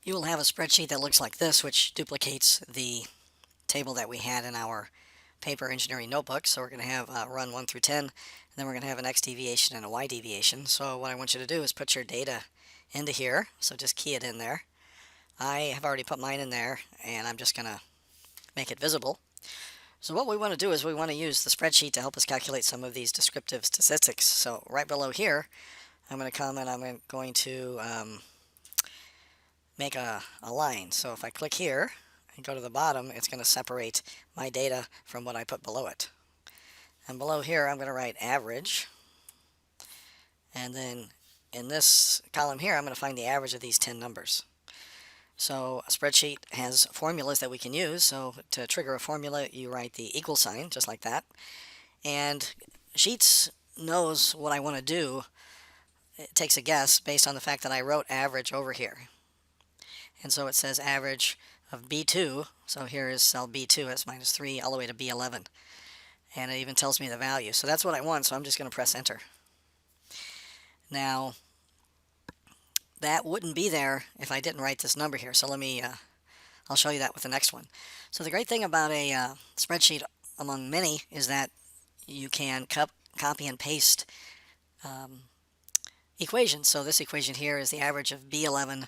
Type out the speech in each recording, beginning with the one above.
You will have a spreadsheet that looks like this, which duplicates the table that we had in our paper engineering notebook. So we're going to have run 1 through 10, and then we're going to have an x deviation and a y deviation. So what I want you to do is put your data into here. So just key it in there. I have already put mine in there, and I'm just going to make it visible. So what we want to do is we want to use the spreadsheet to help us calculate some of these descriptive statistics. So right below here, I'm going to come and I'm going to make a line. So if I click here and go to the bottom, it's going to separate my data from what I put below it. And below here, I'm going to write average. And then in this column here, I'm going to find the average of these 10 numbers. So a spreadsheet has formulas that we can use. So to trigger a formula, you write the equal sign, just like that. And Sheets knows what I want to do. It takes a guess based on the fact that I wrote average over here. And so it says average of B2. So here is cell B2, that's minus 3, all the way to B11. And it even tells me the value. So that's what I want, so I'm just going to press enter. Now, that wouldn't be there if I didn't write this number here. So I'll show you that with the next one. So the great thing about a spreadsheet among many is that you can copy and paste equations. So this equation here is the average of B2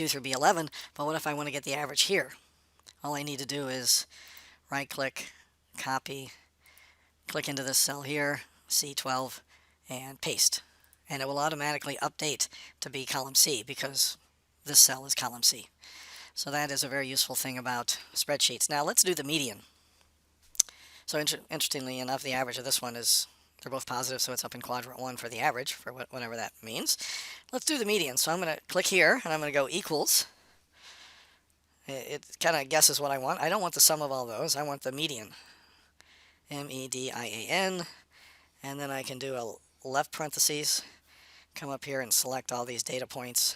through B11, but what if I want to get the average here? All I need to do is right-click, copy, click into this cell here, C12, and paste. And it will automatically update to be column C because this cell is column C. So that is a very useful thing about spreadsheets. Now let's do the median. So interestingly enough, the average of this one is, they're both positive, so it's up in quadrant 1 for the average, for whatever that means. Let's do the median. So I'm going to click here, and I'm going to go equals. It kind of guesses what I want. I don't want the sum of all those. I want the median. M-E-D-I-A-N. And then I can do a left parentheses, come up here and select all these data points.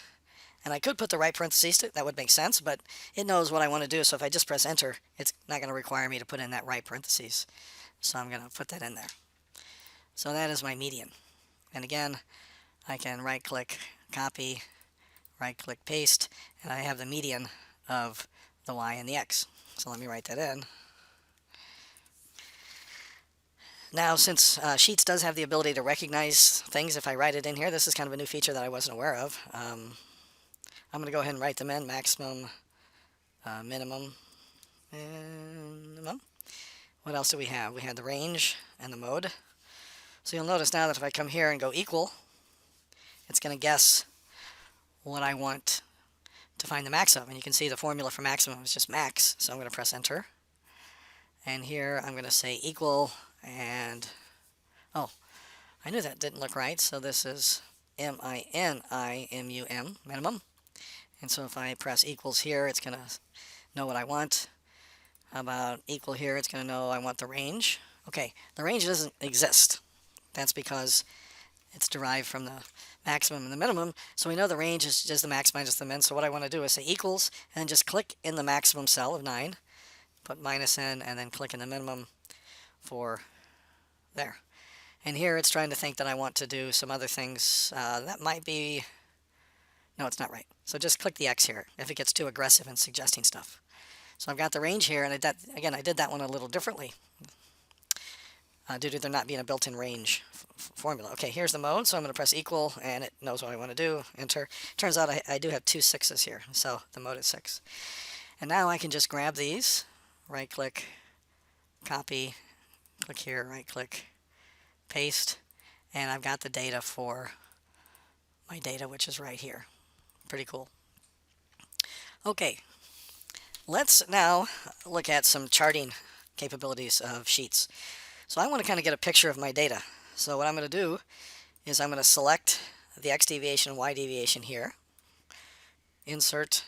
And I could put the right parentheses, that would make sense, but it knows what I want to do. So if I just press enter, it's not going to require me to put in that right parentheses. So I'm going to put that in there. So that is my median. And again, I can right-click, copy, right-click, paste, and I have the median of the y and the x. So let me write that in. Now, since Sheets does have the ability to recognize things if I write it in here, this is kind of a new feature that I wasn't aware of. I'm going to go ahead and write them in, maximum, minimum, minimum. What else do we have? We had the range and the mode. So you'll notice now that if I come here and go equal, it's going to guess what I want to find the max of. And you can see the formula for maximum is just max. So I'm going to press enter. And here I'm going to say equal and, oh, I knew that didn't look right. So this is M-I-N-I-M-U-M, minimum. And so if I press equals here, it's going to know what I want. How about equal here? It's going to know I want the range. Okay, the range doesn't exist. That's because it's derived from the maximum and the minimum. So we know the range is just the max minus the min. So what I want to do is say equals and just click in the maximum cell of 9, put minus in, and then click in the minimum for there. And here it's trying to think that I want to do some other things. That might be, no, it's not right. So just click the X here if it gets too aggressive in suggesting stuff. So I've got the range here, and again, I did that one a little differently. Due to there not being a built-in range formula. Okay, here's the mode, so I'm going to press equal, and it knows what I want to do. Enter. Turns out I do have 2 6s here, so the mode is 6. And now I can just grab these, right-click, copy, click here, right-click, paste, and I've got the data for my data, which is right here. Pretty cool. Okay, let's now look at some charting capabilities of Sheets. So I want to kind of get a picture of my data. So what I'm going to do is I'm going to select the x deviation and y deviation here. Insert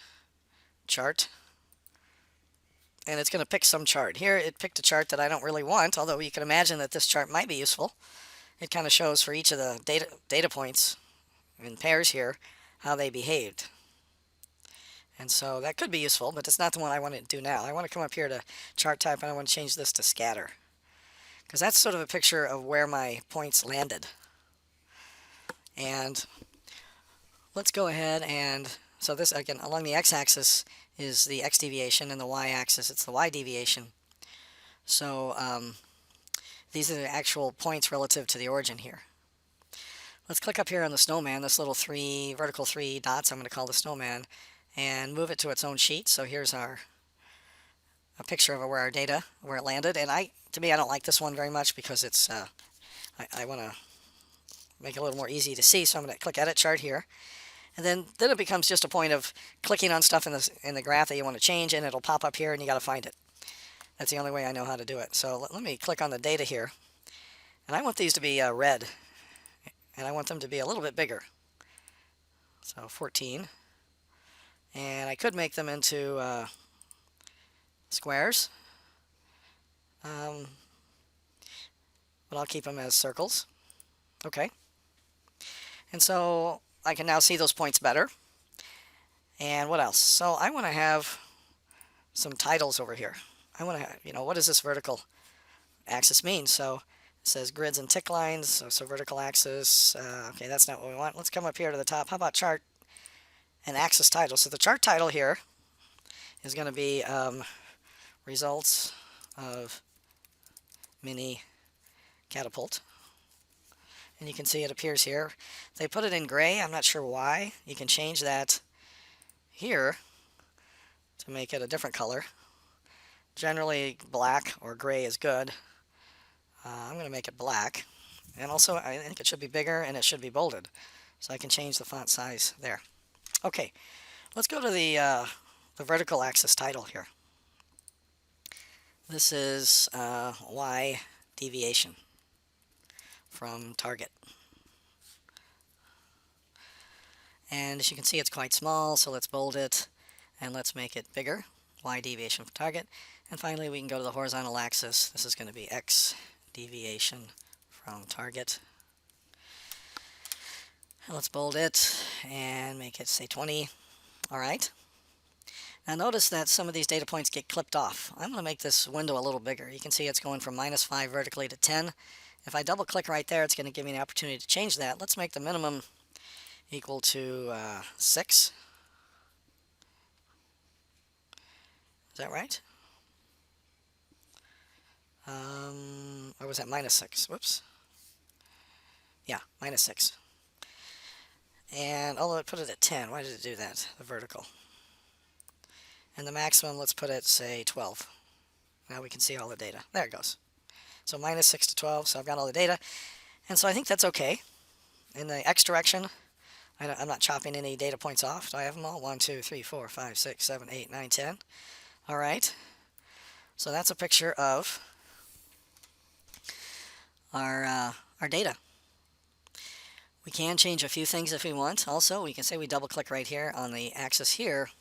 chart. And it's going to pick some chart. Here it picked a chart that I don't really want, although you can imagine that this chart might be useful. It kind of shows for each of the data points in pairs here how they behaved. And so that could be useful, but it's not the one I want to do now. I want to come up here to chart type, and I want to change this to scatter, because that's sort of a picture of where my points landed. And let's go ahead and So this, again, along the x-axis is the x deviation, and the y-axis, it's the y deviation. So these are the actual points relative to the origin here. Let's click up here on the snowman, this little vertical three dots I'm going to call the snowman, and move it to its own sheet. So here's a picture of where our data, where it landed. And to me, I don't like this one very much because it's, I want to make it a little more easy to see. So I'm going to click Edit Chart here. And then it becomes just a point of clicking on stuff in the graph that you want to change, and it'll pop up here, and you got to find it. That's the only way I know how to do it. So let me click on the data here. And I want these to be red. And I want them to be a little bit bigger. So 14. And I could make them into squares. But I'll keep them as circles. Okay. And so I can now see those points better. And what else? So I want to have some titles over here. I want to, what does this vertical axis mean? So it says grids and tick lines, so vertical axis. Okay, that's not what we want. Let's come up here to the top. How about chart and axis title? So the chart title here is going to be results of mini catapult. And you can see it appears here. They put it in gray. I'm not sure why. You can change that here to make it a different color. Generally, black or gray is good. I'm going to make it black. And also, I think it should be bigger and it should be bolded. So I can change the font size there. Okay, let's go to the vertical axis title here. This is Y deviation from target. And as you can see, it's quite small, so let's bold it and let's make it bigger. Y deviation from target. And finally, we can go to the horizontal axis. This is going to be X deviation from target. And let's bold it and make it, say, 20. All right. Now notice that some of these data points get clipped off. I'm going to make this window a little bigger. You can see it's going from -5 vertically to 10. If I double click right there, it's going to give me an opportunity to change that. Let's make the minimum equal to 6. Is that right? Or was that -6? Whoops. Yeah, -6. And I'll put it at 10. Why did it do that? The vertical. And the maximum, let's put it, say, 12. Now we can see all the data. There it goes. So -6 to 12, so I've got all the data. And so I think that's okay. In the X direction, I'm not chopping any data points off. Do I have them all? 1, 2, 3, 4, 5, 6, 7, 8, 9, 10. All right. So that's a picture of our data. We can change a few things if we want. Also, we can say we double click right here on the axis here.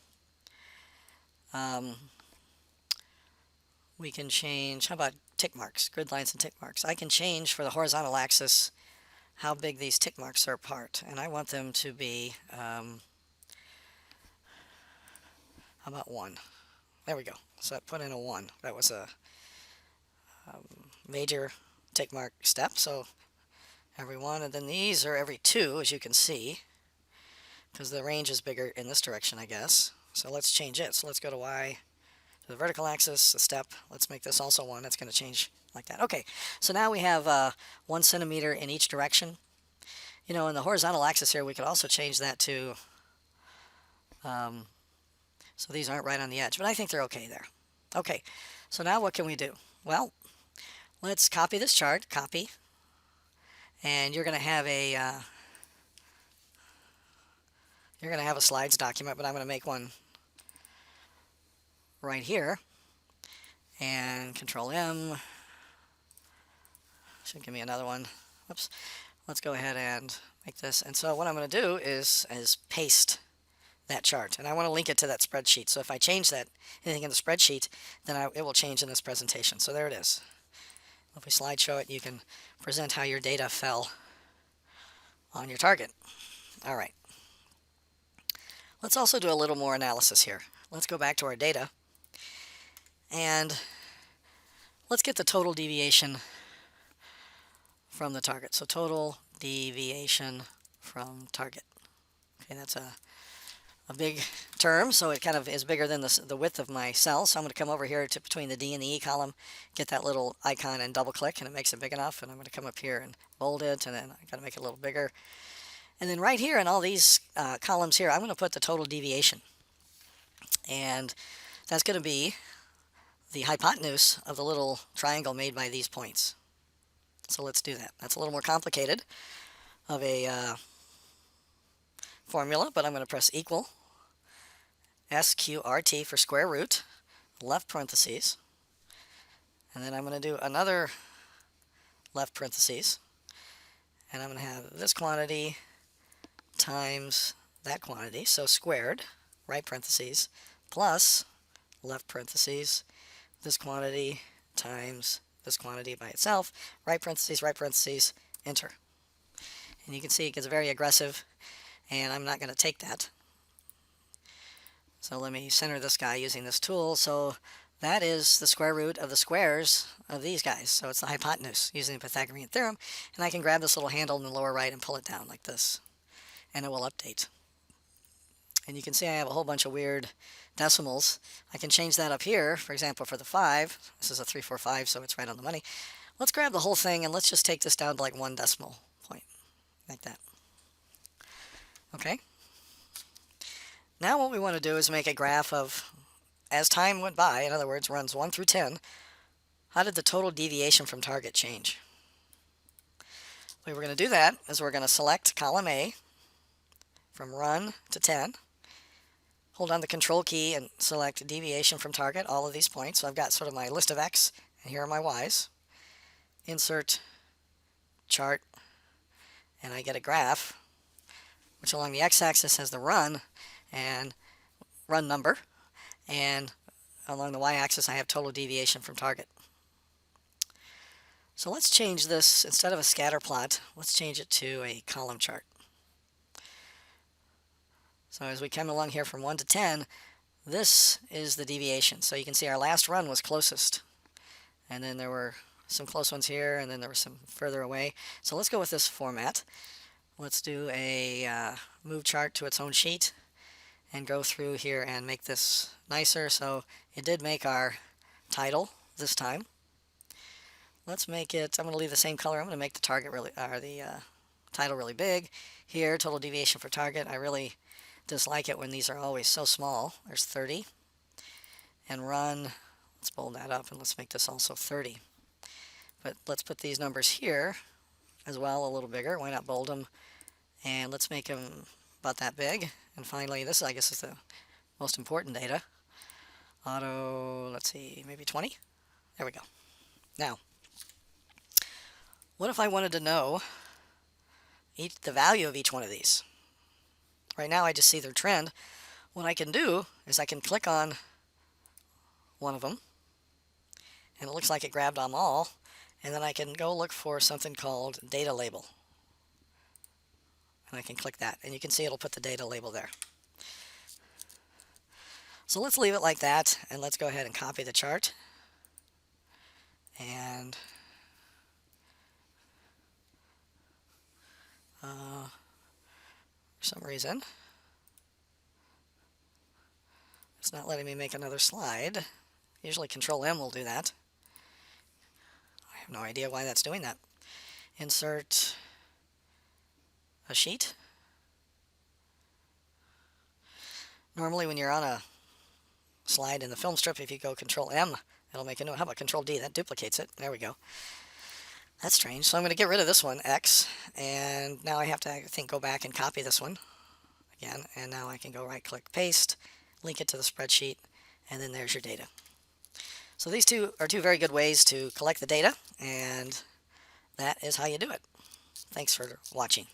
We can change, how about tick marks, grid lines and tick marks? I can change for the horizontal axis how big these tick marks are apart. And I want them to be, how about 1? There we go. So I put in a 1. That was a major tick mark step. So every 1, and then these are every 2, as you can see, because the range is bigger in this direction, I guess. So let's change it. So let's go to Y, to the vertical axis, a step. Let's make this also 1. That's going to change like that. Okay, so now we have 1 centimeter in each direction. In the horizontal axis here, we could also change that to, so these aren't right on the edge, but I think they're okay there. Okay, so now what can we do? Well, let's copy this chart, copy, and you're going to have a slides document, but I'm going to make one right here, and Control M should give me another one. Whoops. Let's go ahead and make this. And so what I'm going to do is paste that chart, and I want to link it to that spreadsheet. So if I change anything in the spreadsheet, then it will change in this presentation. So there it is. If we slideshow it, you can present how your data fell on your target. All right. Let's also do a little more analysis here. Let's go back to our data, and let's get the total deviation from the target. So total deviation from target. Okay, that's a a big term, so it kind of is bigger than the width of my cell. So I'm going to come over here to between the D and the E column, get that little icon and double click, and it makes it big enough. And I'm going to come up here and bold it, and then I got to make it a little bigger. And then right here in all these columns here, I'm going to put the total deviation. And that's going to be the hypotenuse of the little triangle made by these points. So let's do that. That's a little more complicated of a formula, but I'm going to press equal, SQRT for square root, left parentheses, and then I'm going to do another left parentheses, and I'm going to have this quantity times that quantity, so squared, right parentheses, plus left parentheses, this quantity times this quantity by itself, right parentheses, enter. And you can see it gets very aggressive, and I'm not going to take that. So let me center this guy using this tool. So that is the square root of the squares of these guys. So it's the hypotenuse using the Pythagorean theorem. And I can grab this little handle in the lower right and pull it down like this, and it will update. And you can see I have a whole bunch of weird decimals. I can change that up here. For example, for the 5, this is a 345, so it's right on the money. Let's grab the whole thing, and let's just take this down to like 1 decimal point, like that. Okay. Now what we want to do is make a graph of, as time went by, in other words, runs 1 through 10, how did the total deviation from target change? The way we're going to do that is we're going to select column A from run to 10, hold down the control key and select deviation from target, all of these points. So I've got sort of my list of X, and here are my Y's. Insert chart, and I get a graph, which along the X-axis has the run and run number, and along the Y-axis I have total deviation from target. So let's change this, instead of a scatter plot, let's change it to a column chart. So as we come along here from 1 to 10, this is the deviation. So you can see our last run was closest, and then there were some close ones here, and then there were some further away. So let's go with this format. Let's do a move chart to its own sheet and go through here and make this nicer. So it did make our title this time. Let's make it, I'm going to leave the same color. I'm going to make the target really, or the title really big. Here, total deviation for target. I really dislike it when these are always so small. There's 30. And run, let's bold that up, and let's make this also 30. But let's put these numbers here as well, a little bigger. Why not bold them? And let's make them about that big. And finally, this, I guess, is the most important data. Auto, let's see, maybe 20. There we go. Now, what if I wanted to know the value of each one of these? Right now, I just see their trend. What I can do is I can click on one of them, and it looks like it grabbed them all. And then I can go look for something called data label. And I can click that, and you can see it'll put the data label there. So let's leave it like that, and let's go ahead and copy the chart. And for some reason, it's not letting me make another slide. Usually Control M will do that. I have no idea why that's doing that. Insert a sheet. Normally when you're on a slide in the film strip, if you go Control M, it'll make a note. How about Control D? That duplicates it. There we go. That's strange. So I'm going to get rid of this one, X, and now I have to, I think, go back and copy this one again, and now I can go right-click, paste, link it to the spreadsheet, and then there's your data. So these two are two very good ways to collect the data, and that is how you do it. Thanks for watching.